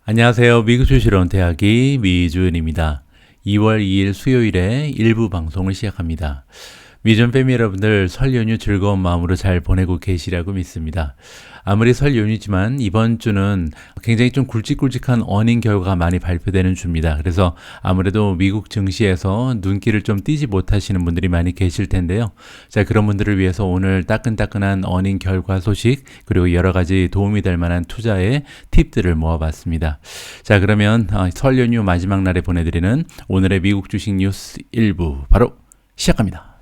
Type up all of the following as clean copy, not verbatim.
안녕하세요. 미국 주식론 대학이 미주은입니다. 2월 2일 수요일에 일부 방송을 시작합니다. 미전 패밀리 여러분들 설 연휴 즐거운 마음으로 잘 보내고 계시라고 믿습니다. 아무리 설 연휴지만 이번 주는 굉장히 좀 굵직굵직한 어닝 결과가 많이 발표되는 주입니다. 그래서 아무래도 미국 증시에서 눈길을 좀 띄지 못하시는 분들이 많이 계실 텐데요. 자, 그런 분들을 위해서 오늘 따끈따끈한 어닝 결과 소식 그리고 여러 가지 도움이 될 만한 투자의 팁들을 모아봤습니다. 자, 그러면 설 연휴 마지막 날에 보내드리는 오늘의 미국 주식 뉴스 1부 바로 시작합니다.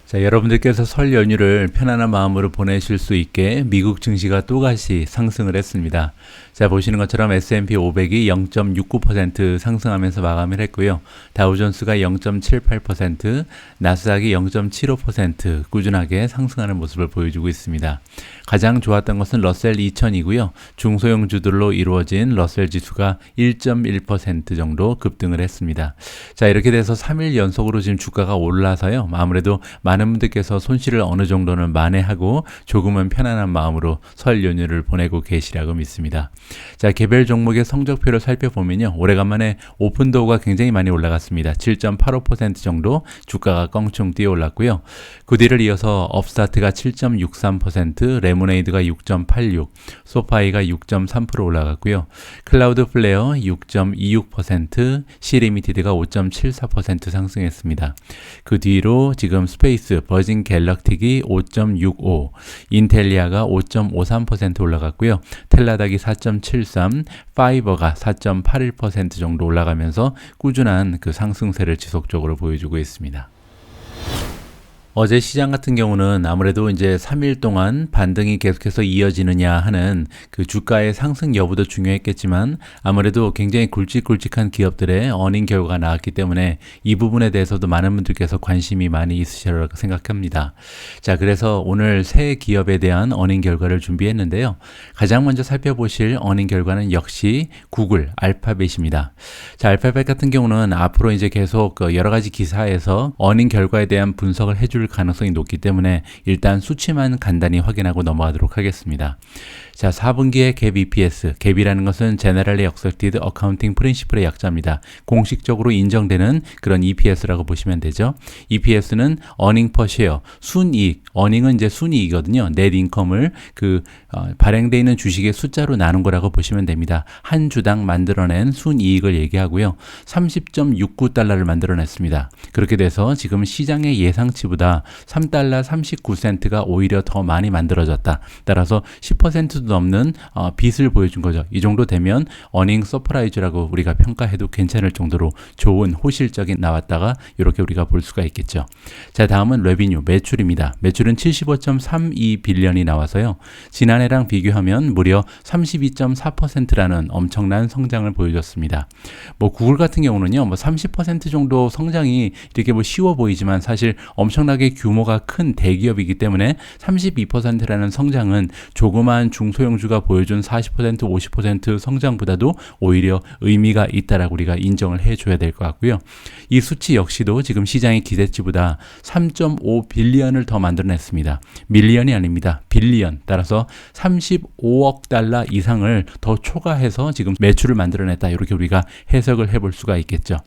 자, 여러분들께서 설 연휴를 편안한 마음으로 보내실 수 있게 미국 증시가 또다시 상승을 했습니다. 자, 보시는 것처럼 S&P 500이 0.69% 상승하면서 마감을 했고요. 다우존스가 0.78%, 나스닥이 0.75% 꾸준하게 상승하는 모습을 보여주고 있습니다. 가장 좋았던 것은 러셀 2000이고요. 중소형주들로 이루어진 러셀 지수가 1.1% 정도 급등을 했습니다. 자, 이렇게 돼서 3일 연속으로 지금 주가가 올라서요. 아무래도 많은 분들께서 손실을 어느 정도는 만회하고 조금은 편안한 마음으로 설 연휴를 보내고 계시라고 믿습니다. 자, 개별 종목의 성적표를 살펴보면요. 오래간만에 오픈도어가 굉장히 많이 올라갔습니다. 7.85% 정도 주가가 껑충 뛰어 올랐고요. 그 뒤를 이어서 업스타트가 7.63%, 레모네이드가 6.86%, 소파이가 6.3% 올라갔고요. 클라우드 플레어 6.26%, 시리미티드가 5.74% 상승했습니다. 그 뒤로 지금 스페이스, 버진 갤럭틱이 5.65%, 인텔리아가 5.53% 올라갔고요. 텔라닥이 4.73%, 파이버가 4.81% 정도 올라가면서 꾸준한 그 상승세를 지속적으로 보여주고 있습니다. 어제 시장 같은 경우는 아무래도 이제 3일 동안 반등이 계속해서 이어지느냐 하는 그 주가의 상승 여부도 중요했겠지만 아무래도 굉장히 굵직굵직한 기업들의 어닝 결과가 나왔기 때문에 이 부분에 대해서도 많은 분들께서 관심이 많이 있으시라고 생각합니다. 자, 그래서 오늘 새 기업에 대한 어닝 결과를 준비했는데요. 가장 먼저 살펴보실 어닝 결과는 역시 구글, 알파벳입니다. 자, 알파벳 같은 경우는 앞으로 이제 계속 여러 가지 기사에서 어닝 결과에 대한 분석을 해줄 가능성이 높기 때문에 일단 수치만 간단히 확인하고 넘어가도록 하겠습니다. 자, 4분기의 갭 EPS, 갭이라는 것은 Generally Accepted Accounting Principle의 약자입니다. 공식적으로 인정되는 그런 EPS라고 보시면 되죠. EPS는 Earning per Share, 순이익, Earning은 이제 순이익이거든요. Net Income을 발행되어 있는 주식의 숫자로 나눈 거라고 보시면 됩니다. 한 주당 만들어낸 순이익을 얘기하고요. 30.69달러를 만들어냈습니다. 그렇게 돼서 지금 시장의 예상치보다 3달러 39센트가 오히려 더 많이 만들어졌다. 따라서 10%도 넘는 빚을 보여준 거죠. 이 정도 되면 어닝 서프라이즈라고 우리가 평가해도 괜찮을 정도로 좋은 호실적인 나왔다가 이렇게 우리가 볼 수가 있겠죠. 자, 다음은 레비뉴, 매출입니다. 매출은 75.32 빌리언이 나와서요. 지난해랑 비교하면 무려 32.4%라는 엄청난 성장을 보여줬습니다. 뭐 구글 같은 경우는요, 뭐 30% 정도 성장이 이렇게 뭐 쉬워 보이지만 사실 엄청나게 규모가 큰 대기업이기 때문에 32%라는 성장은 조그마한 중소형주가 보여준 40%, 50% 성장보다도 오히려 의미가 있다라고 우리가 인정을 해줘야 될 것 같고요. 이 수치 역시도 지금 시장의 기대치보다 3.5 빌리언을 더 만들어냈습니다. 밀리언이 아닙니다. 빌리언. 따라서 35억 달러 이상을 더 초과해서 지금 매출을 만들어냈다. 이렇게 우리가 해석을 해볼 수가 있겠죠.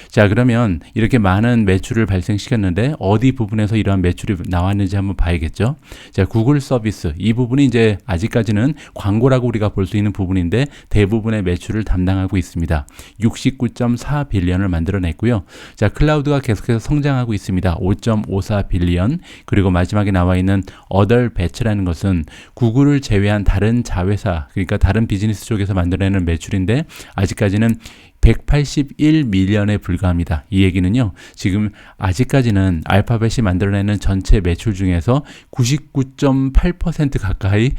자, 그러면 이렇게 많은 매출을 발생시켰는데 어디 부분에서 이러한 매출이 나왔는지 한번 봐야겠죠. 자, 구글 서비스. 이 부분이 이제 아직까지는 광고라고 우리가 볼 수 있는 부분인데 대부분의 매출을 담당하고 있습니다. 69.4 빌리언을 만들어냈고요. 자, 클라우드가 계속해서 성장하고 있습니다. 5.54 빌리언. 그리고 마지막에 나와 있는 other batch라는 것은 구글을 제외한 다른 자회사, 그러니까 다른 비즈니스 쪽에서 만들어내는 매출인데 아직까지는 181밀리언에 불과합니다. 이 얘기는요, 지금 아직까지는 알파벳이 만들어내는 전체 매출 중에서 99.8% 가까이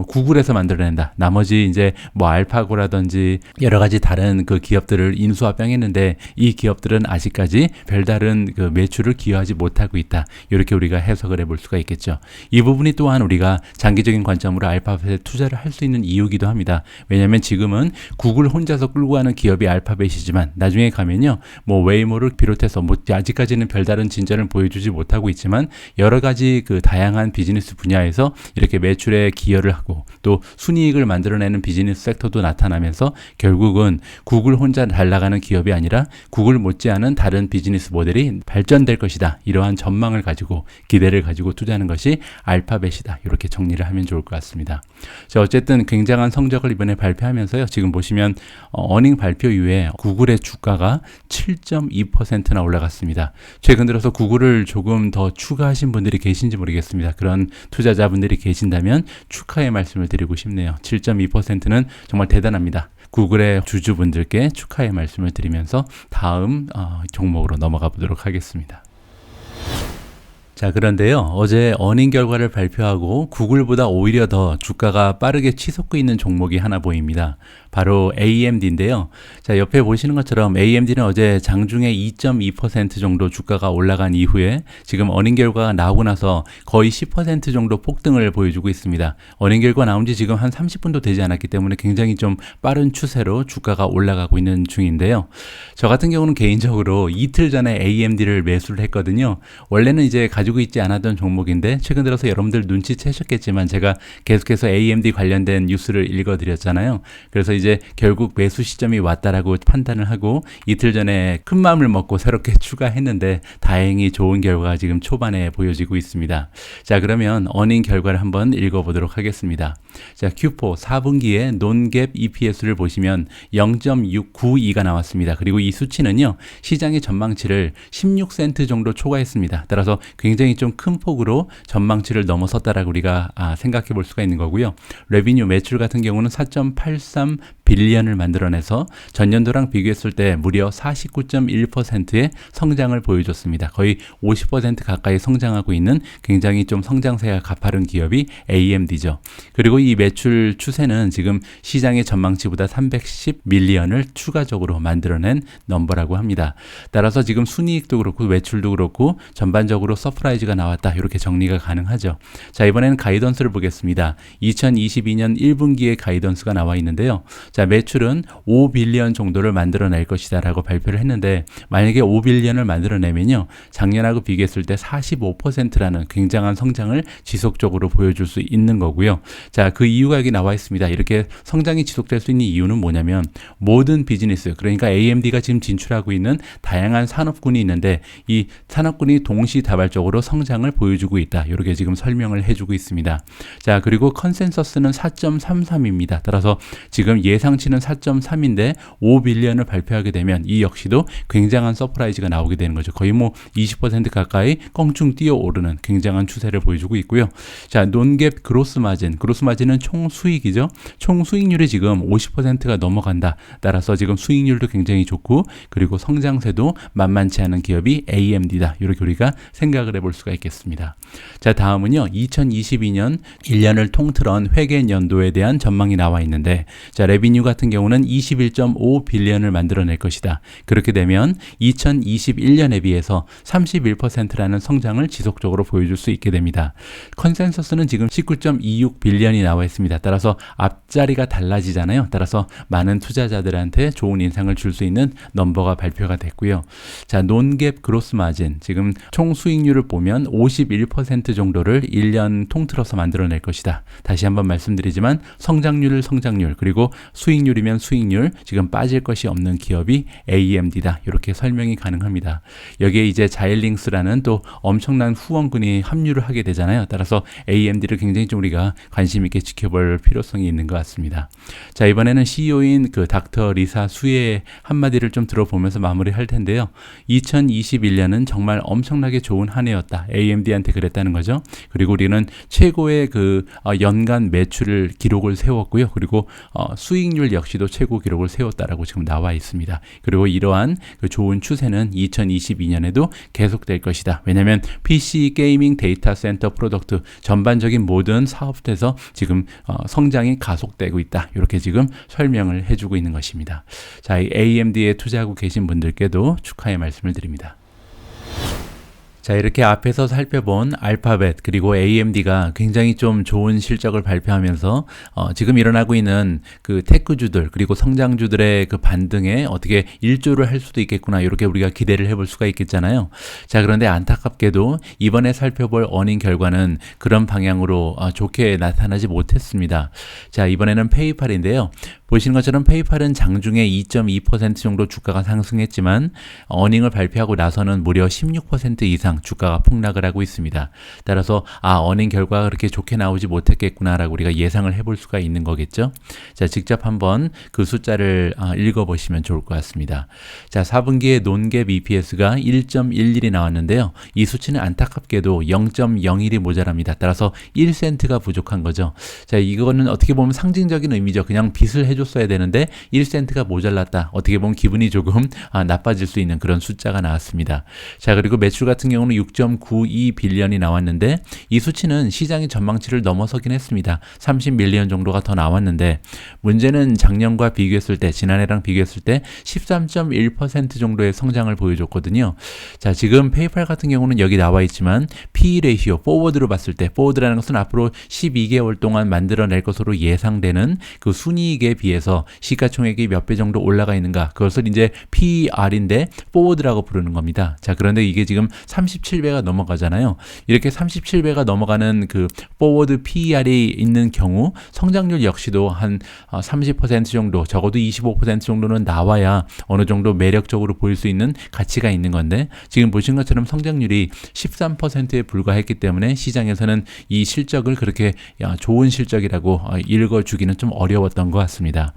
구글에서 만들어낸다. 나머지 이제 뭐 알파고라든지 여러 가지 다른 그 기업들을 인수합병했는데 이 기업들은 아직까지 별다른 그 매출을 기여하지 못하고 있다. 이렇게 우리가 해석을 해볼 수가 있겠죠. 이 부분이 또한 우리가 장기적인 관점으로 알파벳에 투자를 할 수 있는 이유기도 합니다. 왜냐하면 지금은 구글 혼자서 끌고 가는 기업이 알파벳이지만 나중에 가면요, 뭐 웨이모를 비롯해서 뭐 아직까지는 별다른 진전을 보여주지 못하고 있지만 여러 가지 그 다양한 비즈니스 분야에서 이렇게 매출에 기여를 하고 또 순이익을 만들어내는 비즈니스 섹터도 나타나면서 결국은 구글 혼자 잘 나가는 기업이 아니라 구글 못지않은 다른 비즈니스 모델이 발전될 것이다. 이러한 전망을 가지고 기대를 가지고 투자하는 것이 알파벳이다. 이렇게 정리를 하면 좋을 것 같습니다. 자, 어쨌든 굉장한 성적을 이번에 발표하면서요. 지금 보시면 어닝 발표 이후에 구글의 주가가 7.2%나 올라갔습니다. 최근 들어서 구글을 조금 더 추가하신 분들이 계신지 모르겠습니다. 그런 투자자분들이 계신다면 축하의 말씀을 드리고 싶네요. 7.2%는 정말 대단합니다. 구글의 주주분들께 축하의 말씀을 드리면서 다음 종목으로 넘어가 보도록 하겠습니다. 자, 그런데요, 어제 어닝 결과를 발표하고 구글보다 오히려 더 주가가 빠르게 치솟고 있는 종목이 하나 보입니다. 바로 AMD인데요. 자, 옆에 보시는 것처럼 AMD는 어제 장중에 2.2% 정도 주가가 올라간 이후에 지금 어닝 결과가 나오고 나서 거의 10% 정도 폭등을 보여주고 있습니다. 어닝 결과 나온 지 지금 한 30분도 되지 않았기 때문에 굉장히 좀 빠른 추세로 주가가 올라가고 있는 중인데요. 저 같은 경우는 개인적으로 이틀 전에 AMD를 매수를 했거든요. 원래는 이제 가지고 있지 않았던 종목인데 최근 들어서 여러분들 눈치채셨겠지만 제가 계속해서 AMD 관련된 뉴스를 읽어드렸잖아요. 그래서 이제 결국 매수 시점이 왔다라고 판단을 하고 이틀 전에 큰 마음을 먹고 새롭게 추가했는데 다행히 좋은 결과가 지금 초반에 보여지고 있습니다. 자, 그러면 어닝 결과를 한번 읽어보도록 하겠습니다. 자, Q4 4분기에 논갭 EPS를 보시면 0.692가 나왔습니다. 그리고 이 수치는요, 시장의 전망치를 16센트 정도 초과했습니다. 따라서 굉장히 좀 큰 폭으로 전망치를 넘어섰다라고 우리가 생각해 볼 수가 있는 거고요. 레비뉴 매출 같은 경우는 4.83 빌리언을 만들어내서 전년도랑 비교했을 때 무려 49.1%의 성장을 보여줬습니다. 거의 50% 가까이 성장하고 있는 굉장히 좀 성장세가 가파른 기업이 AMD죠. 그리고 이 매출 추세는 지금 시장의 전망치보다 310 밀리언을 추가적으로 만들어낸 넘버라고 합니다. 따라서 지금 순이익도 그렇고 매출도 그렇고 전반적으로 서프라이즈가 나왔다. 이렇게 정리가 가능하죠. 자, 이번에는 가이던스를 보겠습니다. 2022년 1분기의 가이던스가 나와 있는데요. 자, 매출은 5빌리언 정도를 만들어낼 것이다 라고 발표를 했는데 만약에 5빌리언을 만들어내면요, 작년하고 비교했을 때 45%라는 굉장한 성장을 지속적으로 보여줄 수 있는 거고요. 자, 그 이유가 여기 나와 있습니다. 이렇게 성장이 지속될 수 있는 이유는 뭐냐면 모든 비즈니스, 그러니까 AMD가 지금 진출하고 있는 다양한 산업군이 있는데 이 산업군이 동시다발적으로 성장을 보여주고 있다. 이렇게 지금 설명을 해주고 있습니다. 자, 그리고 컨센서스는 4.33입니다. 따라서 지금 예상치는 4.3인데 5빌리언을 발표하게 되면 이 역시도 굉장한 서프라이즈가 나오게 되는 거죠. 거의 뭐 20% 가까이 껑충 뛰어오르는 굉장한 추세를 보여주고 있고요. 자, 논갭 그로스 마진은 총 수익이죠. 총 수익률이 지금 50%가 넘어간다. 따라서 지금 수익률도 굉장히 좋고 그리고 성장세도 만만치 않은 기업이 AMD다. 이렇게 우리가 생각을 해볼 수가 있겠습니다. 자, 다음은요, 2022년 1년을 통틀은 회계 연도에 대한 전망이 나와 있는데, 자, 레비뉴 같은 경우는 21.5 빌리언을 만들어낼 것이다. 그렇게 되면 2021년에 비해서 31%라는 성장을 지속적으로 보여줄 수 있게 됩니다. 컨센서스는 지금 19.26 빌리언이 나와 있습니다. 따라서 앞자리가 달라지잖아요. 따라서 많은 투자자들한테 좋은 인상을 줄 수 있는 넘버가 발표가 됐고요. 자, 논갭 그로스 마진, 지금 총 수익률을 보면 51% 정도를 1년 통틀어서 만들어낼 것이다. 다시 한번 말씀드리지만 성장률 그리고 수익률이면 수익률, 지금 빠질 것이 없는 기업이 AMD다. 이렇게 설명이 가능합니다. 여기에 이제 자일링스라는 또 엄청난 후원군이 합류를 하게 되잖아요. 따라서 AMD를 굉장히 좀 우리가 관심 있게 지켜볼 필요성이 있는 것 같습니다. 자, 이번에는 CEO인 그 닥터 리사 수의 한마디를 좀 들어보면서 마무리할 텐데요. 2021년은 정말 엄청나게 좋은 한 해였다. AMD한테 그랬다는 거죠. 그리고 우리는 최고의 그 연간 매출을 기록을 세웠고요. 그리고 수익률 역시도 최고 기록을 세웠다라고 지금 나와 있습니다. 그리고 이러한 그 좋은 추세는 2022년에도 계속될 것이다. 왜냐하면 PC 게이밍 데이터 센터 프로덕트 전반적인 모든 사업에서 지금 성장이 가속되고 있다. 이렇게 지금 설명을 해주고 있는 것입니다. 자, 이 AMD에 투자하고 계신 분들께도 축하의 말씀을 드립니다. 자, 이렇게 앞에서 살펴본 알파벳 그리고 AMD가 굉장히 좀 좋은 실적을 발표하면서 지금 일어나고 있는 그 테크주들 그리고 성장주들의 그 반등에 어떻게 일조를 할 수도 있겠구나, 이렇게 우리가 기대를 해볼 수가 있겠잖아요. 자, 그런데 안타깝게도 이번에 살펴볼 어닝 결과는 그런 방향으로 좋게 나타나지 못했습니다. 자, 이번에는 페이팔인데요. 보시는 것처럼 페이팔은 장중에 2.2% 정도 주가가 상승했지만 어닝을 발표하고 나서는 무려 16% 이상 주가가 폭락을 하고 있습니다. 따라서 어닝 결과가 그렇게 좋게 나오지 못했겠구나라고 우리가 예상을 해볼 수가 있는 거겠죠. 자, 직접 한번 그 숫자를 읽어보시면 좋을 것 같습니다. 자, 4분기에 논갭 EPS가 1.11이 나왔는데요. 이 수치는 안타깝게도 0.01이 모자랍니다. 따라서 1센트가 부족한 거죠. 자, 이거는 어떻게 보면 상징적인 의미죠. 그냥 빚을 해줬어야 되는데 1센트가 모자랐다. 어떻게 보면 기분이 조금 나빠질 수 있는 그런 숫자가 나왔습니다. 자, 그리고 매출 같은 경우는 6.92 빌리언이 나왔는데 이 수치는 시장의 전망치를 넘어서긴 했습니다. 30 밀리언 정도가 더 나왔는데 문제는 작년과 비교했을 때, 지난해랑 비교했을 때 13.1% 정도의 성장을 보여줬거든요. 자, 지금 페이팔 같은 경우는 여기 나와 있지만 PE 레이시오, 포워드로 봤을 때, 포워드라는 것은 앞으로 12개월 동안 만들어낼 것으로 예상되는 그 순이익에 비해서 시가총액이 몇 배 정도 올라가 있는가, 그것을 이제 PER인데 포워드라고 부르는 겁니다. 자, 그런데 이게 지금 37배가 넘어가잖아요. 이렇게 37배가 넘어가는 그 포워드 PER이 있는 경우 성장률 역시도 한 30% 정도, 적어도 25% 정도는 나와야 어느 정도 매력적으로 보일 수 있는 가치가 있는 건데, 지금 보신 것처럼 성장률이 13%에 불과했기 때문에 시장에서는 이 실적을 그렇게 좋은 실적이라고 읽어주기는 좀 어려웠던 것 같습니다.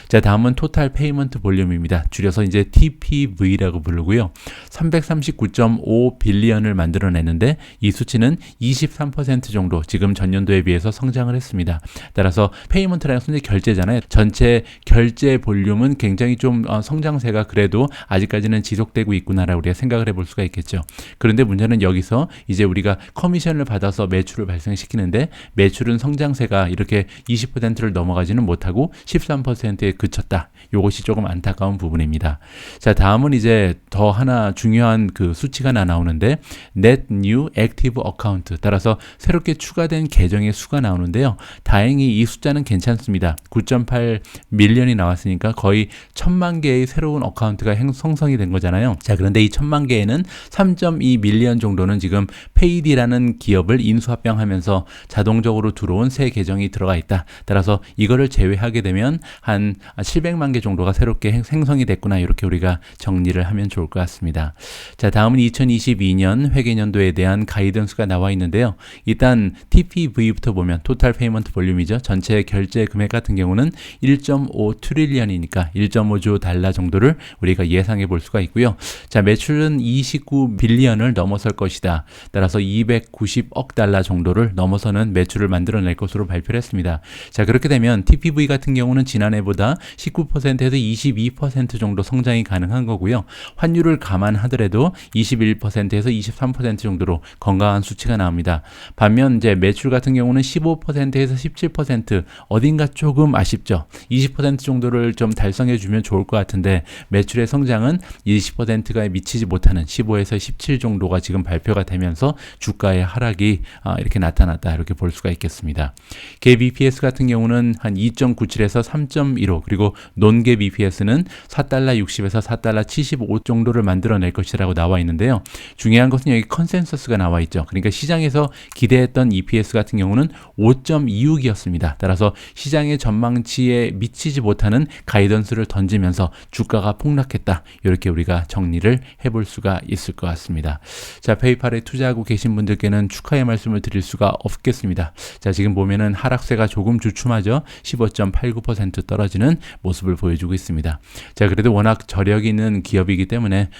자, 다음은 토탈 페이먼트 볼륨입니다. 줄여서 이제 TPV라고 부르고요. 339.5 빌리언을 만들어내는데 이 수치는 23% 정도 지금 전년도에 비해서 성장을 했습니다. 따라서 페이먼트라는 것은 결제잖아요. 전체 결제 볼륨은 굉장히 좀 성장세가 그래도 아직까지는 지속되고 있구나라고 우리가 생각을 해볼 수가 있겠죠. 그런데 문제는 여기서 이제 우리가 커미션을 받아서 매출을 발생시키는데 매출은 성장세가 이렇게 20%를 넘어가지는 못하고 13%에 그쳤다. 이것이 조금 안타까운 부분입니다. 자, 다음은 이제 더 하나 중요한 그 수치가 나오는데 Net New Active Account, 따라서 새롭게 추가된 계정의 수가 나오는데요. 다행히 이 숫자는 괜찮습니다. 9.8 밀리언이 나왔으니까 거의 1000만 개의 새로운 어카운트가 생성이 된 거잖아요. 자, 그런데 이 1000만 개에는 3.2 밀리언 정도는 지금 페이디라는 기업을 인수합병하면서 자동적으로 들어온 새 계정이 들어가 있다. 따라서 이거를 제외하게 되면 한 700만 개 정도가 새롭게 생성이 됐구나, 이렇게 우리가 정리를 하면 좋을 것 같습니다. 자, 다음은 2022년 회계년도에 대한 가이던스가 나와 있는데요. 일단 TPV부터 보면 토탈 페이먼트 볼륨이죠. 전체 결제 금액 같은 경우는 1.5 트릴리언이니까 1.5조 달러 정도를 우리가 예상해 볼 수가 있고요. 자, 매출은 29 빌리언을 넘어설 것이다. 따라서 290억 달러 정도를 넘어서는 매출을 만들어낼 것으로 발표를 했습니다. 자, 그렇게 되면 TPV 같은 경우는 지난해보다 19%에서 22% 정도 성장이 가능한 거고요. 환율을 감안하더라도 21%에서 23% 정도로 건강한 수치가 나옵니다. 반면 이제 매출 같은 경우는 15%에서 17%, 어딘가 조금 아쉽죠. 20% 정도를 좀 달성해 주면 좋을 것 같은데 매출의 성장은 20%가 미치지 못하는 15에서 17 정도가 지금 발표가 되면서 주가의 하락이 이렇게 나타났다, 이렇게 볼 수가 있겠습니다. 갭 EPS 같은 경우는 한 2.97에서 3.15, 그리고 논갭 EPS는 4달러 60에서 4달러 75 정도를 만들어낼 것이라고 나와 있는데요. 중요한 것은 여기 컨센서스가 나와 있죠. 그러니까 시장에서 기대했던 EPS 같은 경우는 5.26이었습니다. 따라서 시장의 전망치에 미치지 못하는 가이던스를 던지면서 주가가 폭락했다, 이렇게 우리가 정리를 해볼 수가 있을 것 같습니다. 자, 페이팔에 투자하고 계신 분들께는 축하의 말씀을 드릴 수가 없겠습니다. 자, 지금 보면은 하락세가 조금 주춤하죠. 15.89% 떨어지는 모습을 보여주고 있습니다. 자, 그래도 워낙 저력이 있는 기업이기 때문에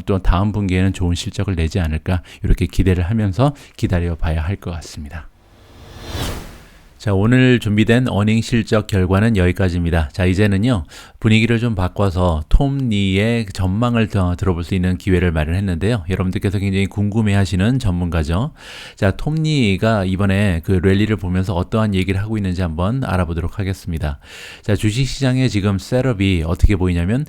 또 다음 분기에는 좋은 실적을 내지 않을까, 이렇게 기대를 하면서 기다려 봐야 할 것 같습니다. 자, 오늘 준비된 어닝 실적 결과는 여기까지입니다. 자, 이제는요, 분위기를 좀 바꿔서 톰 리의 전망을 들어볼 수 있는 기회를 마련했는데요. 여러분들께서 굉장히 궁금해 하시는 전문가죠. 자, 톰 리가 이번에 그 랠리를 보면서 어떠한 얘기를 하고 있는지 한번 알아보도록 하겠습니다. 자, 주식시장에 지금 셋업이 어떻게 보이냐면,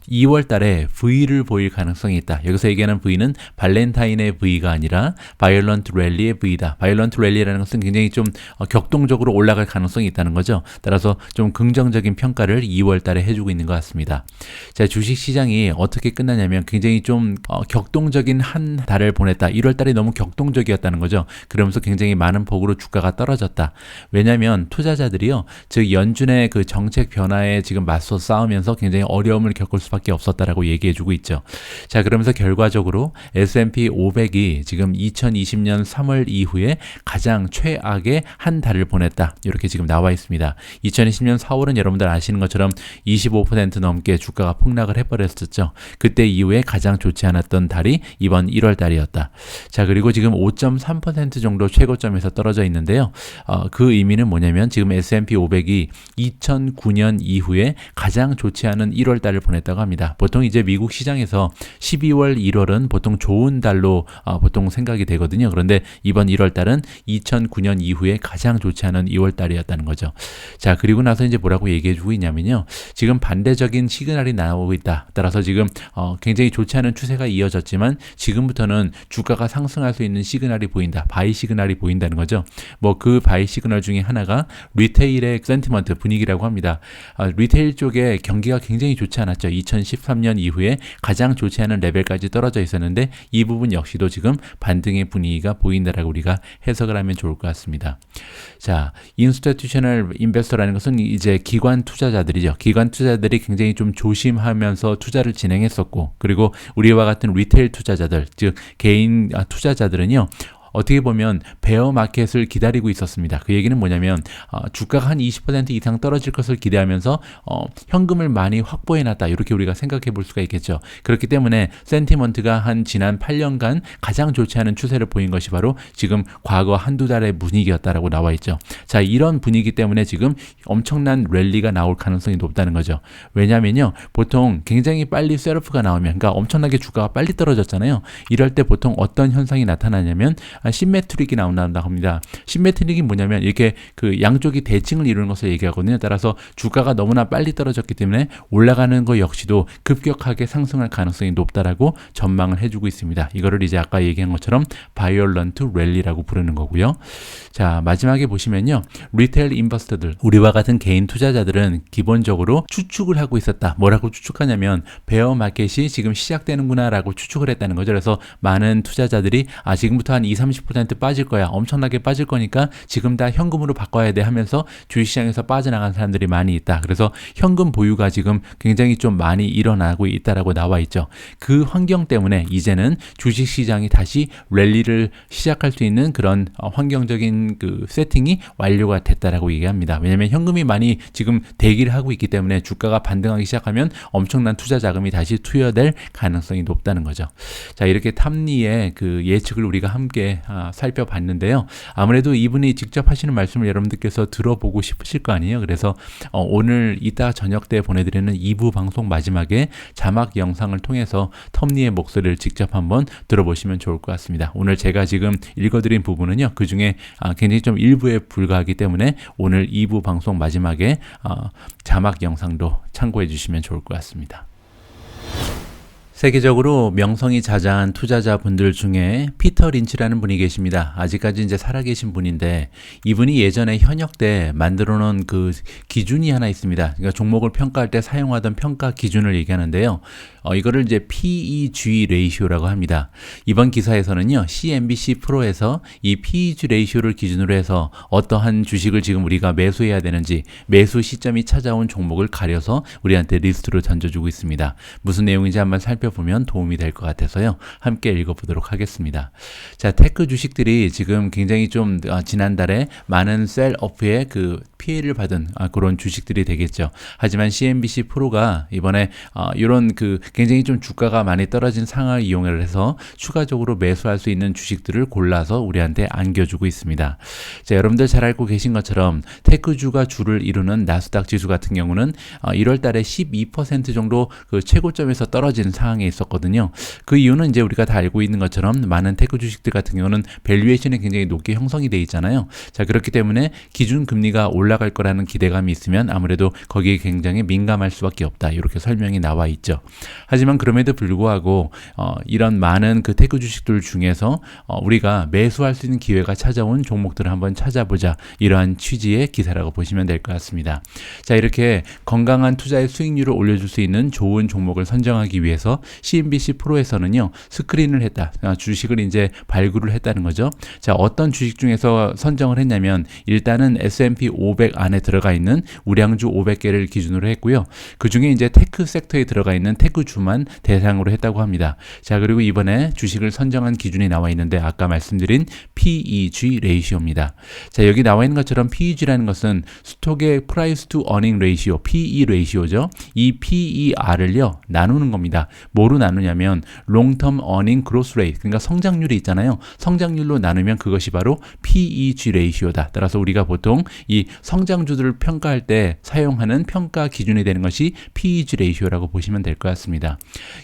2월 달에 V를 보일 가능성이 있다. 여기서 얘기하는 V는 발렌타인의 V가 아니라 바이올런트 랠리의 V다. 바이올런트 랠리라는 것은 굉장히 좀 격동적으로 올라갈 가능성이 있다는 거죠. 따라서 좀 긍정적인 평가를 2월 달에 해주고 있는 것 같습니다. 자, 주식 시장이 어떻게 끝나냐면 굉장히 좀 격동적인 한 달을 보냈다. 1월 달이 너무 격동적이었다는 거죠. 그러면서 굉장히 많은 폭으로 주가가 떨어졌다. 왜냐하면 투자자들이요, 즉 연준의 그 정책 변화에 지금 맞서 싸우면서 굉장히 어려움을 겪을 수밖에 없었다라고 얘기해주고 있죠. 자, 그러면서 결과적으로 S&P 500이 지금 2020년 3월 이후에 가장 최악의 한 달을 보냈다. 이렇게 지금 나와 있습니다. 2020년 4월은 여러분들 아시는 것처럼 25% 넘게 주가가 폭락을 해버렸었죠. 그때 이후에 가장 좋지 않았던 달이 이번 1월 달이었다. 자, 그리고 지금 5.3% 정도 최고점에서 떨어져 있는데요. 그 의미는 뭐냐면 지금 S&P 500이 2009년 이후에 가장 좋지 않은 1월 달을 보냈다고 합니다. 보통 이제 미국 시장에서 12월, 1월은 보통 좋은 달로 보통 생각이 되거든요. 그런데 이번 1월 달은 2009년 이후에 가장 좋지 않은 2월 달이었다는 거죠. 자, 그리고 나서 이제 뭐라고 얘기해주고 있냐면요. 지금 반대적인 시그널이 나오고 있다. 따라서 지금 굉장히 좋지 않은 추세가 이어졌지만 지금부터는 주가가 상승할 수 있는 시그널이 보인다. 바이 시그널이 보인다는 거죠. 뭐 그 바이 시그널 중에 하나가 리테일의 센티먼트 분위기라고 합니다. 리테일 쪽에 경기가 굉장히 좋지 않았죠. 2013년 이후에 가장 좋지 않은 레벨까지 떨어져 있었는데 이 부분 역시도 지금 반등의 분위기가 보인다라고 우리가 해석을 하면 좋을 것 같습니다. 자, 인스티튜셔널 인베스터라는 것은 이제 기관 투자자들이죠. 기관 투자자들이 굉장히 좀 조심하면서 투자를 진행했었고, 그리고 우리와 같은 리테일 투자자들, 즉 개인 투자자들은요, 어떻게 보면 베어 마켓을 기다리고 있었습니다. 그 얘기는 뭐냐면 주가가 한 20% 이상 떨어질 것을 기대하면서 현금을 많이 확보해놨다. 이렇게 우리가 생각해 볼 수가 있겠죠. 그렇기 때문에 센티먼트가 한 지난 8년간 가장 좋지 않은 추세를 보인 것이 바로 지금 과거 한두 달의 분위기였다라고 나와 있죠. 자, 이런 분위기 때문에 지금 엄청난 랠리가 나올 가능성이 높다는 거죠. 왜냐면요, 보통 굉장히 빨리 셀프가 나오면, 그러니까 엄청나게 주가가 빨리 떨어졌잖아요. 이럴 때 보통 어떤 현상이 나타나냐면 심메트릭이 나온다고 합니다. 심메트릭이 뭐냐면 이렇게 그 양쪽이 대칭을 이루는 것을 얘기하거든요. 따라서 주가가 너무나 빨리 떨어졌기 때문에 올라가는 것 역시도 급격하게 상승할 가능성이 높다라고 전망을 해주고 있습니다. 이거를 이제 아까 얘기한 것처럼 바이올런트 랠리라고 부르는 거고요. 자, 마지막에 보시면요, 리테일 인버스터들, 우리와 같은 개인 투자자들은 기본적으로 추측을 하고 있었다. 뭐라고 추측하냐면 베어 마켓이 지금 시작되는구나 라고 추측을 했다는 거죠. 그래서 많은 투자자들이 지금부터 한 30% 빠질 거야. 엄청나게 빠질 거니까 지금 다 현금으로 바꿔야 돼 하면서 주식시장에서 빠져나간 사람들이 많이 있다. 그래서 현금 보유가 지금 굉장히 좀 많이 일어나고 있다라고 나와 있죠. 그 환경 때문에 이제는 주식시장이 다시 랠리를 시작할 수 있는 그런 환경적인 그 세팅이 완료가 됐다라고 얘기합니다. 왜냐하면 현금이 많이 지금 대기를 하고 있기 때문에 주가가 반등하기 시작하면 엄청난 투자 자금이 다시 투여될 가능성이 높다는 거죠. 자, 이렇게 탐리의 그 예측을 우리가 함께 살펴봤는데요. 아무래도 이분이 직접 하시는 말씀을 여러분들께서 들어보고 싶으실 거 아니에요. 그래서 오늘 이따 저녁 때 보내드리는 2부 방송 마지막에 자막 영상을 통해서 텀리의 목소리를 직접 한번 들어보시면 좋을 것 같습니다. 오늘 제가 지금 읽어드린 부분은요, 그 중에 굉장히 좀 일부에 불과하기 때문에 오늘 2부 방송 마지막에 자막 영상도 참고해 주시면 좋을 것 같습니다. 세계적으로 명성이 자자한 투자자분들 중에 피터 린치라는 분이 계십니다. 아직까지 이제 살아계신 분인데 이분이 예전에 현역 때 만들어 놓은 그 기준이 하나 있습니다. 그러니까 종목을 평가할 때 사용하던 평가 기준을 얘기하는데요. 이거를 이제 PEG 레이시오라고 합니다. 이번 기사에서는요, CNBC 프로에서 이 PEG 레이시오를 기준으로 해서 어떠한 주식을 지금 우리가 매수해야 되는지 매수 시점이 찾아온 종목을 가려서 우리한테 리스트로 던져주고 있습니다. 무슨 내용인지 한번 살펴보겠습니다. 살펴보면 도움이 될 것 같아서요. 함께 읽어보도록 하겠습니다. 자, 테크 주식들이 지금 굉장히 좀 지난달에 많은 셀오프의 그 피해를 받은 그런 주식들이 되겠죠. 하지만 CNBC 프로가 이번에 이런 그 굉장히 좀 주가가 많이 떨어진 상황을 이용을 해서 추가적으로 매수할 수 있는 주식들을 골라서 우리한테 안겨주고 있습니다. 자, 여러분들 잘 알고 계신 것처럼 테크주가 주를 이루는 나스닥 지수 같은 경우는 1월 달에 12% 정도 그 최고점에서 떨어진 상황에 있었거든요. 그 이유는 이제 우리가 다 알고 있는 것처럼 많은 테크 주식들 같은 경우는 밸류에이션이 굉장히 높게 형성이 돼 있잖아요. 자, 그렇기 때문에 기준 금리가 올라갈 거라는 기대감이 있으면 아무래도 거기에 굉장히 민감할 수밖에 없다. 이렇게 설명이 나와 있죠. 하지만 그럼에도 불구하고 이런 많은 그 테크 주식들 중에서 우리가 매수할 수 있는 기회가 찾아온 종목들을 한번 찾아보자. 이러한 취지의 기사라고 보시면 될 것 같습니다. 자, 이렇게 건강한 투자의 수익률을 올려줄 수 있는 좋은 종목을 선정하기 위해서 CNBC 프로에서는요, 스크린을 했다. 주식을 이제 발굴을 했다는 거죠. 자, 어떤 주식 중에서 선정을 했냐면 일단은 S&P 500 안에 들어가 있는 우량주 500개를 기준으로 했고요. 그 중에 이제 테크 섹터에 들어가 있는 테크주만 대상으로 했다고 합니다. 자, 그리고 이번에 주식을 선정한 기준이 나와 있는데 아까 말씀드린 PEG 레이시오입니다. 자, 여기 나와 있는 것처럼 PEG라는 것은 스톡의 Price to Earning Ratio, PE 레이시오죠. 이 PER을요 나누는 겁니다. 뭐로 나누냐면 Long Term Earning Growth Rate, 그러니까 성장률이 있잖아요. 성장률로 나누면 그것이 바로 PEG 레이시오다. 따라서 우리가 보통 이 성장주들을 평가할 때 사용하는 평가 기준이 되는 것이 PEG 레이시오라고 보시면 될 것 같습니다.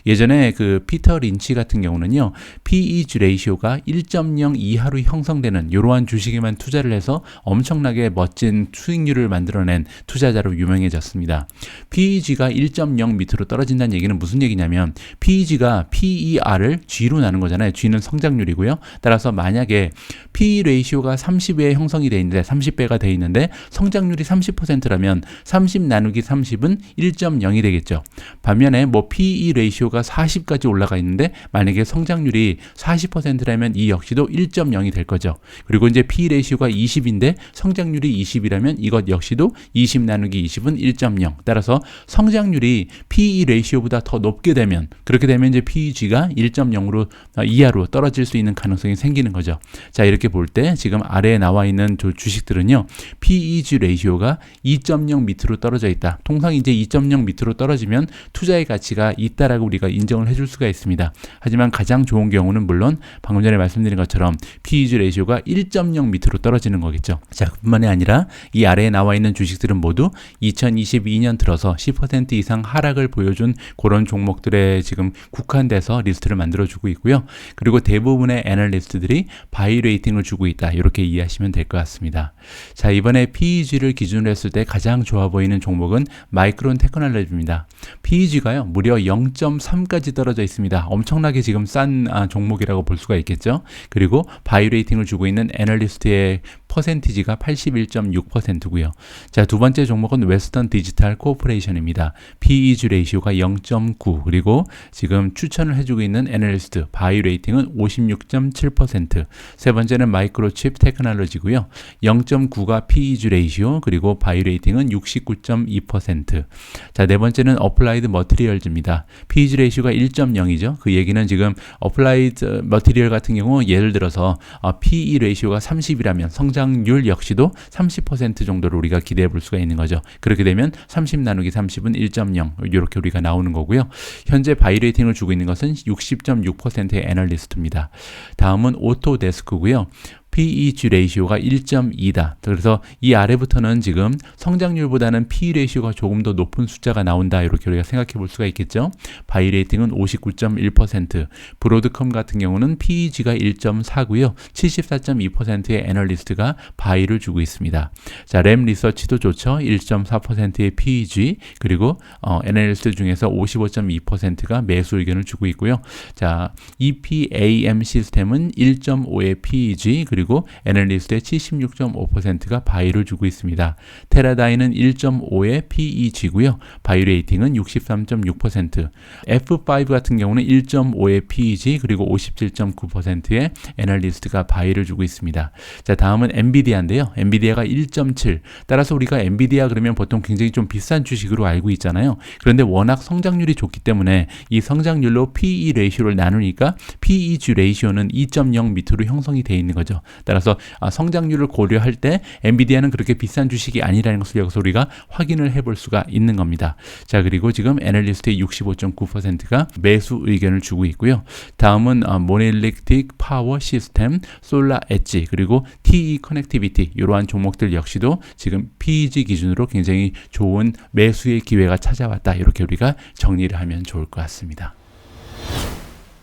예전에 그 피터 린치 같은 경우는요, PEG 레이시오가 1.0 이하로 형성되는 이러한 주식에만 투자를 해서 엄청나게 멋진 수익률을 만들어낸 투자자로 유명해졌습니다. PEG가 1.0 밑으로 떨어진다는 얘기는 무슨 얘기냐면 PEG가 PER을 G로 나눈 거잖아요. G는 성장률이고요. 따라서 만약에 PE 레이시오가 30에 형성이 돼 있는데 30배가 돼 있는데 성장률이 30%라면 30 나누기 30은 1.0이 되겠죠. 반면에 뭐 PE 레이시오가 40까지 올라가 있는데 만약에 성장률이 40%라면 이 역시도 1.0이 될 거죠. 그리고 이제 PE 레이시오가 20인데 성장률이 20이라면 이것 역시도 20 나누기 20은 1.0. 따라서 성장률이 PE 레이시오보다 더 높게 되면, 그렇게 되면 이제 PEG가 1.0으로 이하로 떨어질 수 있는 가능성이 생기는 거죠. 자, 이렇게 볼 때 지금 아래에 나와 있는 주식들은요, PEG 레이시오가 2.0 밑으로 떨어져 있다. 통상 이제 2.0 밑으로 떨어지면 투자의 가치가 있다라고 우리가 인정을 해줄 수가 있습니다. 하지만 가장 좋은 경우는 물론 방금 전에 말씀드린 것처럼 PEG 레이시오가 1.0 밑으로 떨어지는 거겠죠. 자, 뿐만이 아니라 이 아래에 나와 있는 주식들은 모두 2022년 들어서 10% 이상 하락을 보여준 그런 종목들에 지금 국한돼서 리스트를 만들어주고 있고요. 그리고 대부분의 애널리스트들이 바이 레이팅을 주고 있다. 이렇게 이해하시면 될 것 같습니다. 자, 이번에 PEG를 기준으로 했을 때 가장 좋아 보이는 종목은 마이크론 테크놀로지입니다. PEG가요, 무려 0.3까지 떨어져 있습니다. 엄청나게 지금 싼 종목이라고 볼 수가 있겠죠. 그리고 바이 레이팅을 주고 있는 애널리스트의 퍼센티지가 81.6%고요. 자, 두 번째 종목은 웨스턴 디지털 코퍼레이션입니다. PEG 레이시오가 0.9, 그리고 지금 추천을 해주고 있는 애널리스트 바이 레이팅은 56.7%. 세 번째는 마이크로칩 테크놀로지고요. 0.9가 PEG 레이시오, 그리고 바이 레이팅은 69.2%. 자, 네 번째는 어플라이드 머티리얼즈입니다. PEG 레이시오가 1.0이죠. 그 얘기는 지금 어플라이드 머티리얼 같은 경우 예를 들어서 PE 레이시오가 30이라면 성장률 역시도 30% 정도로 우리가 기대해 볼 수가 있는 거죠. 그렇게 되면 30 나누기 30은 1.0 이렇게 우리가 나오는 거고요. 현재 바이 레이팅을 주고 있는 것은 60.6%의 애널리스트입니다. 다음은 오토데스크고요. PEG 레이시오가 1.2다. 그래서 이 아래부터는 지금 성장률보다는 PE 레이시오가 조금 더 높은 숫자가 나온다. 이렇게 우리가 생각해 볼 수가 있겠죠. 바이 레이팅은 59.1%, 브로드컴 같은 경우는 PEG가 1.4고요. 74.2%의 애널리스트가 바이를 주고 있습니다. 자, 램 리서치도 좋죠. 1.4%의 PEG, 그리고 애널리스트 중에서 55.2%가 매수 의견을 주고 있고요. 자, EPAM 시스템은 1.5의 PEG, 그리고 그리고 애널리스트의 76.5%가 바이를 주고 있습니다. 테라다이는 1.5의 PEG고요. 바이 레이팅은 63.6%. F5 같은 경우는 1.5의 PEG 그리고 57.9%의 애널리스트가 바이를 주고 있습니다. 자, 다음은 엔비디아인데요. 엔비디아가 1.7. 따라서 우리가 엔비디아 그러면 보통 굉장히 좀 비싼 주식으로 알고 있잖아요. 그런데 워낙 성장률이 좋기 때문에 이 성장률로 PE 레이쇼를 나누니까 PEG 레이쇼는 2.0 밑으로 형성이 되어 있는 거죠. 따라서 성장률을 고려할 때 엔비디아는 그렇게 비싼 주식이 아니라는 것을 여기서 우리가 확인을 해볼 수가 있는 겁니다. 자, 그리고 지금 애널리스트의 65.9%가 매수 의견을 주고 있고요. 다음은 모노일렉트릭 파워 시스템, 솔라 엣지, 그리고 TE 커넥티비티 이러한 종목들 역시도 지금 PEG 기준으로 굉장히 좋은 매수의 기회가 찾아왔다. 이렇게 우리가 정리를 하면 좋을 것 같습니다.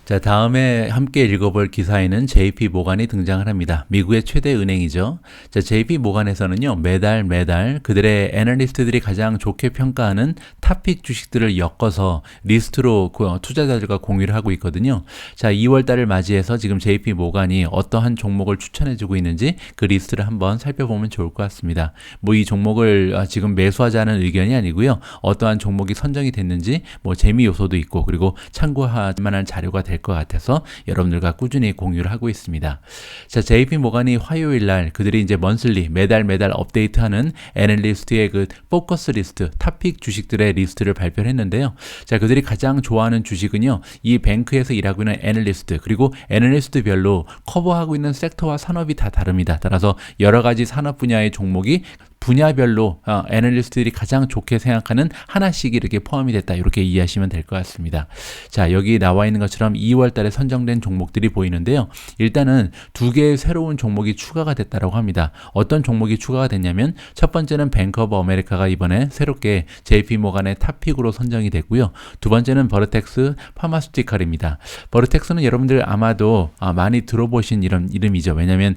자, 다음에 함께 읽어볼 기사에는 JP 모간이 등장을 합니다. 미국의 최대 은행이죠. 자, JP 모간에서는요, 매달 그들의 애널리스트들이 가장 좋게 평가하는 탑픽 주식들을 엮어서 리스트로 투자자들과 공유를 하고 있거든요. 자, 2월 달을 맞이해서 지금 JP 모간이 어떠한 종목을 추천해주고 있는지 그 리스트를 한번 살펴보면 좋을 것 같습니다. 뭐 이 종목을 지금 매수하자는 의견이 아니고요. 어떠한 종목이 선정이 됐는지 뭐 재미 요소도 있고 그리고 참고할 만한 자료가 될 것 같아서 여러분들과 꾸준히 공유를 하고 있습니다. 자, JP 모간이 화요일 날 그들이 이제 먼슬리 매달 업데이트하는 애널리스트의 그 포커스 리스트, 탑픽 주식들의 리스트를 발표를 했는데요. 자, 그들이 가장 좋아하는 주식은요, 이 뱅크에서 일하고 있는 애널리스트, 그리고 애널리스트별로 커버하고 있는 섹터와 산업이 다 다릅니다. 따라서 여러 가지 산업 분야의 종목이 분야별로 애널리스트들이 가장 좋게 생각하는 하나씩 이렇게 포함이 됐다. 이렇게 이해하시면 될 것 같습니다. 자, 여기 나와 있는 것처럼 2월 달에 선정된 종목들이 보이는데요. 일단은 두 개의 새로운 종목이 추가가 됐다고 합니다. 어떤 종목이 추가가 됐냐면 첫 번째는 뱅크 오브 아메리카가 이번에 새롭게 JP 모간의 탑픽으로 선정이 됐고요. 두 번째는 버르텍스 파마스티컬입니다. 버르텍스는 여러분들 아마도 많이 들어보신 이런 이름이죠. 왜냐하면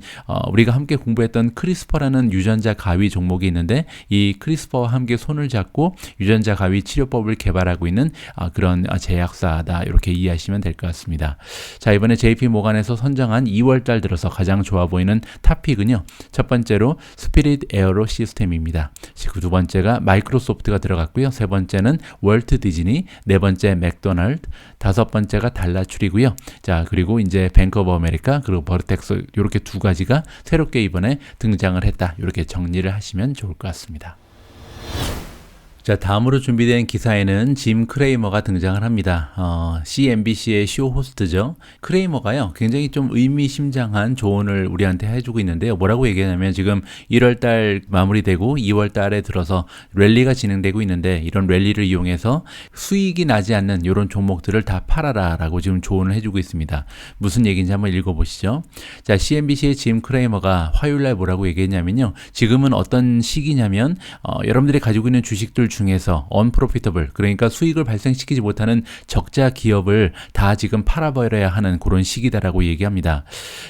우리가 함께 공부했던 크리스퍼라는 유전자 가위 종목이 있는데 이 크리스퍼와 함께 손을 잡고 유전자 가위 치료법을 개발하고 있는 그런 제약사다. 이렇게 이해하시면 될 것 같습니다. 자, 이번에 JP 모간에서 선정한 2월 달 들어서 가장 좋아 보이는 탑픽은요. 첫 번째로 스피릿 에어로 시스템입니다. 두 번째가 마이크로소프트가 들어갔고요. 세 번째는 월트 디즈니, 네 번째 맥도날드, 다섯 번째가 달라출이고요. 자, 그리고 이제 뱅크 오브 아메리카 그리고 버르텍스 이렇게 두 가지가 새롭게 이번에 등장을 했다. 이렇게 정리를 하시면 좋을 것 같습니다. 자, 다음으로 준비된 기사에는 짐 크레이머가 등장을 합니다. CNBC의 쇼 호스트죠. 크레이머가요, 굉장히 좀 의미심장한 조언을 우리한테 해주고 있는데요. 뭐라고 얘기하냐면 지금 1월 달 마무리되고 2월 달에 들어서 랠리가 진행되고 있는데 이런 랠리를 이용해서 수익이 나지 않는 이런 종목들을 다 팔아라 라고 지금 조언을 해주고 있습니다. 무슨 얘기인지 한번 읽어보시죠. 자, CNBC의 짐 크레이머가 화요일 날 뭐라고 얘기했냐면요. 지금은 어떤 시기냐면 여러분들이 가지고 있는 주식들 중에서 unprofitable, 그러니까 수익을 발생시키지 못하는 적자 기업을 다 지금 팔아버려야 하는 그런 시기다라고 얘기합니다.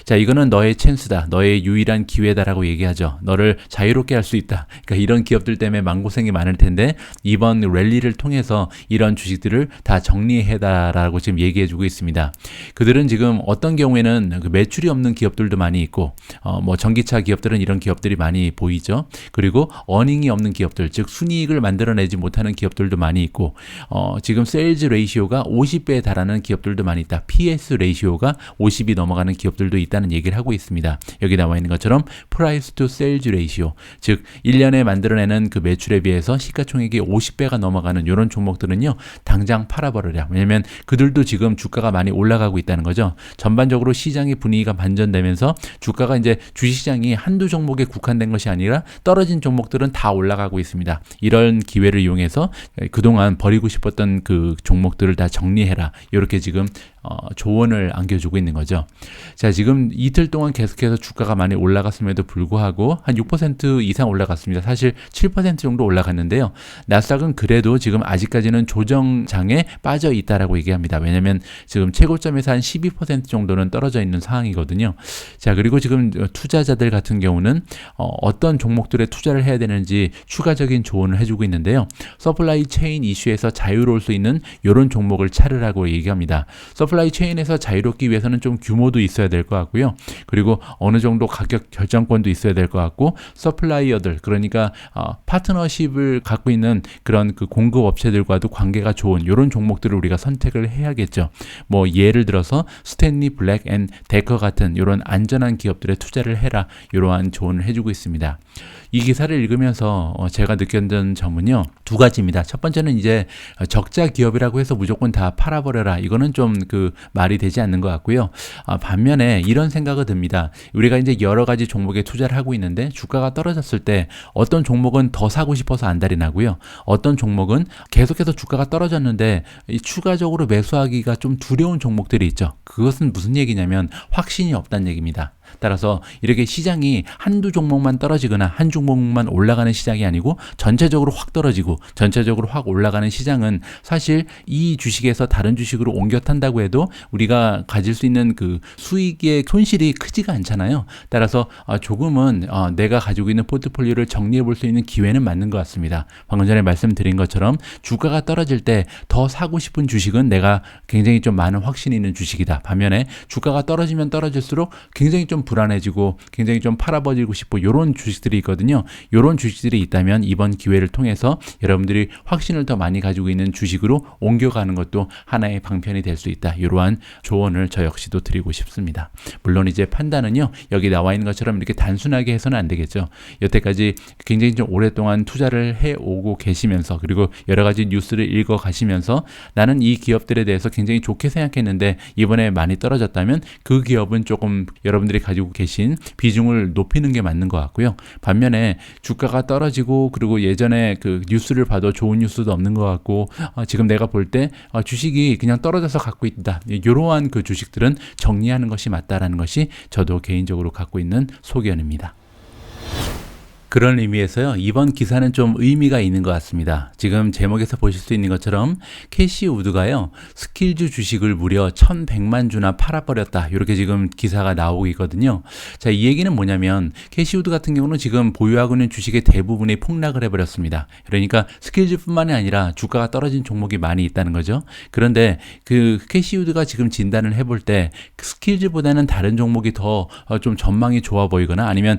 자, 이거는 너의 찬스다, 너의 유일한 기회다라고 얘기하죠. 너를 자유롭게 할 수 있다. 그러니까 이런 기업들 때문에 마음고생이 많을 텐데 이번 랠리를 통해서 이런 주식들을 다 정리해다라고 지금 얘기해주고 있습니다. 그들은 지금 어떤 경우에는 그 매출이 없는 기업들도 많이 있고 뭐 전기차 기업들은 이런 기업들이 많이 보이죠. 그리고 어닝이 없는 기업들, 즉 순이익을 만들어내지 못하는 기업들도 많이 있고 지금 세일즈 레이시오가 50배에 달하는 기업들도 많이 있다. PS 레이시오가 50이 넘어가는 기업들도 있다는 얘기를 하고 있습니다. 여기 나와 있는 것처럼 프라이스 투 세일즈 레이시오, 즉 1년에 만들어내는 그 매출에 비해서 시가총액이 50배가 넘어가는 이런 종목들은요, 당장 팔아버려라. 왜냐면 그들도 지금 주가가 많이 올라가고 있다는 거죠. 전반적으로 시장의 분위기가 반전되면서 주가가 이제 주식시장이 한두 종목에 국한된 것이 아니라 떨어진 종목들은 다 올라가고 있습니다. 이런 기회를 이용해서 그동안 버리고 싶었던 그 종목들을 다 정리해라. 이렇게 지금 조언을 안겨주고 있는 거죠. 자, 지금 이틀 동안 계속해서 주가가 많이 올라갔음에도 불구하고 한 6% 이상 올라갔습니다. 사실 7% 정도 올라갔는데요. 나스닥은 그래도 지금 아직까지는 조정장에 빠져 있다라고 얘기합니다. 왜냐하면 지금 최고점에서 한 12% 정도는 떨어져 있는 상황이거든요. 자, 그리고 지금 투자자들 같은 경우는 어떤 종목들에 투자를 해야 되는지 추가적인 조언을 해주고 있는데요. 서플라이 체인 이슈에서 자유로울 수 있는 이런 종목을 찾으라고 얘기합니다. 서플라이 서플라이 체인에서 자유롭기 위해서는 좀 규모도 있어야 될 것 같고요. 그리고 어느 정도 가격 결정권도 있어야 될 것 같고, 서플라이어들, 그러니까 파트너십을 갖고 있는 그런 그 공급 업체들과도 관계가 좋은 이런 종목들을 우리가 선택을 해야겠죠. 뭐 예를 들어서 스탠리 블랙 앤 데커 같은 이런 안전한 기업들에 투자를 해라, 이러한 조언을 해주고 있습니다. 이 기사를 읽으면서 제가 느꼈던 점은요, 두 가지입니다. 첫 번째는 이제 적자 기업이라고 해서 무조건 다 팔아버려라, 이거는 좀 그 말이 되지 않는 것 같고요. 반면에 이런 생각이 듭니다. 우리가 이제 여러 가지 종목에 투자를 하고 있는데 주가가 떨어졌을 때 어떤 종목은 더 사고 싶어서 안달이 나고요. 어떤 종목은 계속해서 주가가 떨어졌는데 추가적으로 매수하기가 좀 두려운 종목들이 있죠. 그것은 무슨 얘기냐면 확신이 없다는 얘기입니다. 따라서 이렇게 시장이 한두 종목만 떨어지거나 한 종목만 올라가는 시장이 아니고 전체적으로 확 떨어지고 전체적으로 확 올라가는 시장은 사실 이 주식에서 다른 주식으로 옮겨 탄다고 해도 우리가 가질 수 있는 그 수익의 손실이 크지가 않잖아요. 따라서 조금은 내가 가지고 있는 포트폴리오를 정리해 볼 수 있는 기회는 맞는 것 같습니다. 방금 전에 말씀드린 것처럼 주가가 떨어질 때 더 사고 싶은 주식은 내가 굉장히 좀 많은 확신이 있는 주식이다. 반면에 주가가 떨어지면 떨어질수록 굉장히 좀 불안해지고 굉장히 좀 팔아버리고 싶고 이런 주식들이 있거든요. 이런 주식들이 있다면 이번 기회를 통해서 여러분들이 확신을 더 많이 가지고 있는 주식으로 옮겨가는 것도 하나의 방편이 될 수 있다. 이러한 조언을 저 역시도 드리고 싶습니다. 물론 이제 판단은요, 여기 나와 있는 것처럼 이렇게 단순하게 해서는 안 되겠죠. 여태까지 굉장히 좀 오랫동안 투자를 해오고 계시면서, 그리고 여러 가지 뉴스를 읽어 가시면서 나는 이 기업들에 대해서 굉장히 좋게 생각했는데 이번에 많이 떨어졌다면 그 기업은 조금 여러분들이 가지고 계신 비중을 높이는 게 맞는 것 같고요. 반면에 주가가 떨어지고 그리고 예전에 그 뉴스를 봐도 좋은 뉴스도 없는 것 같고 지금 내가 볼 때 주식이 그냥 떨어져서 갖고 있다, 이러한 그 주식들은 정리하는 것이 맞다라는 것이 저도 개인적으로 갖고 있는 소견입니다. 그런 의미에서요, 이번 기사는 좀 의미가 있는 것 같습니다. 지금 제목에서 보실 수 있는 것처럼 캐시 우드가요, 스킬즈 주식을 무려 1,100만 주나 팔아버렸다, 이렇게 지금 기사가 나오고 있거든요. 자, 이 얘기는 뭐냐면 캐시 우드 같은 경우는 지금 보유하고 있는 주식의 대부분이 폭락을 해버렸습니다. 그러니까 스킬즈뿐만이 아니라 주가가 떨어진 종목이 많이 있다는 거죠. 그런데 그 캐시 우드가 지금 진단을 해볼 때 스킬즈보다는 다른 종목이 더 좀 전망이 좋아 보이거나 아니면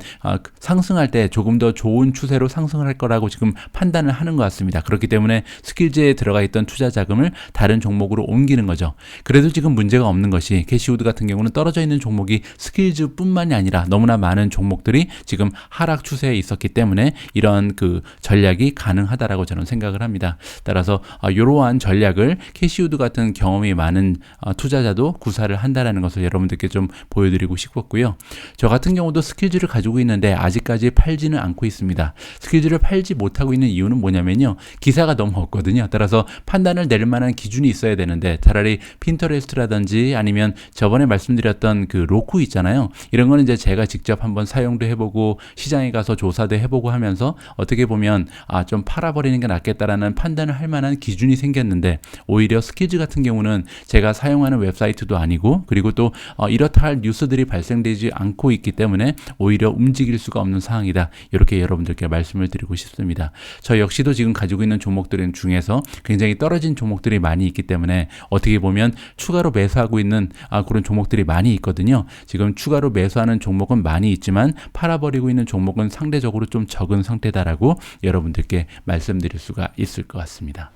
상승할 때 조금 더 좋은 추세로 상승을 할 거라고 지금 판단을 하는 것 같습니다. 그렇기 때문에 스킬즈에 들어가 있던 투자 자금을 다른 종목으로 옮기는 거죠. 그래도 지금 문제가 없는 것이 캐시우드 같은 경우는 떨어져 있는 종목이 스킬즈뿐만이 아니라 너무나 많은 종목들이 지금 하락 추세에 있었기 때문에 이런 그 전략이 가능하다라고 저는 생각을 합니다. 따라서 이러한 전략을 캐시우드 같은 경험이 많은 투자자도 구사를 한다라는 것을 여러분들께 좀 보여드리고 싶었고요. 저 같은 경우도 스킬즈를 가지고 있는데 아직까지 팔지는 않고 있습니다. 스킬즈를 팔지 못하고 있는 이유는 뭐냐면요, 기사가 너무 없거든요. 따라서 판단을 내릴 만한 기준이 있어야 되는데 차라리 핀터레스트라든지 아니면 저번에 말씀드렸던 그 로쿠 있잖아요. 이런 거는 이제 제가 직접 한번 사용도 해보고 시장에 가서 조사도 해보고 하면서 어떻게 보면 좀 팔아버리는 게 낫겠다라는 판단을 할 만한 기준이 생겼는데, 오히려 스킬즈 같은 경우는 제가 사용하는 웹사이트도 아니고 그리고 또 이렇다 할 뉴스들이 발생되지 않고 있기 때문에 오히려 움직일 수가 없는 상황이다, 이렇게 여러분들께 말씀을 드리고 싶습니다. 저 역시도 지금 가지고 있는 종목들 중에서 굉장히 떨어진 종목들이 많이 있기 때문에 어떻게 보면 추가로 매수하고 있는 그런 종목들이 많이 있거든요. 지금 추가로 매수하는 종목은 많이 있지만 팔아버리고 있는 종목은 상대적으로 좀 적은 상태다라고 여러분들께 말씀드릴 수가 있을 것 같습니다.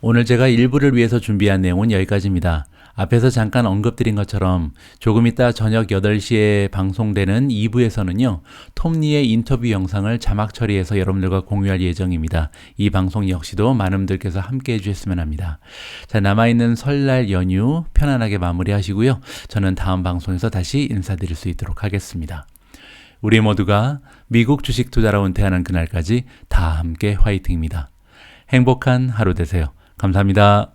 오늘 제가 1부를 위해서 준비한 내용은 여기까지입니다. 앞에서 잠깐 언급드린 것처럼 조금 이따 저녁 8시에 방송되는 2부에서는요, 톱니의 인터뷰 영상을 자막 처리해서 여러분들과 공유할 예정입니다. 이 방송 역시도 많은 분들께서 함께 해주셨으면 합니다. 자, 남아있는 설날 연휴 편안하게 마무리하시고요. 저는 다음 방송에서 다시 인사드릴 수 있도록 하겠습니다. 우리 모두가 미국 주식 투자로 은퇴하는 그날까지 다 함께 화이팅입니다. 행복한 하루 되세요. 감사합니다.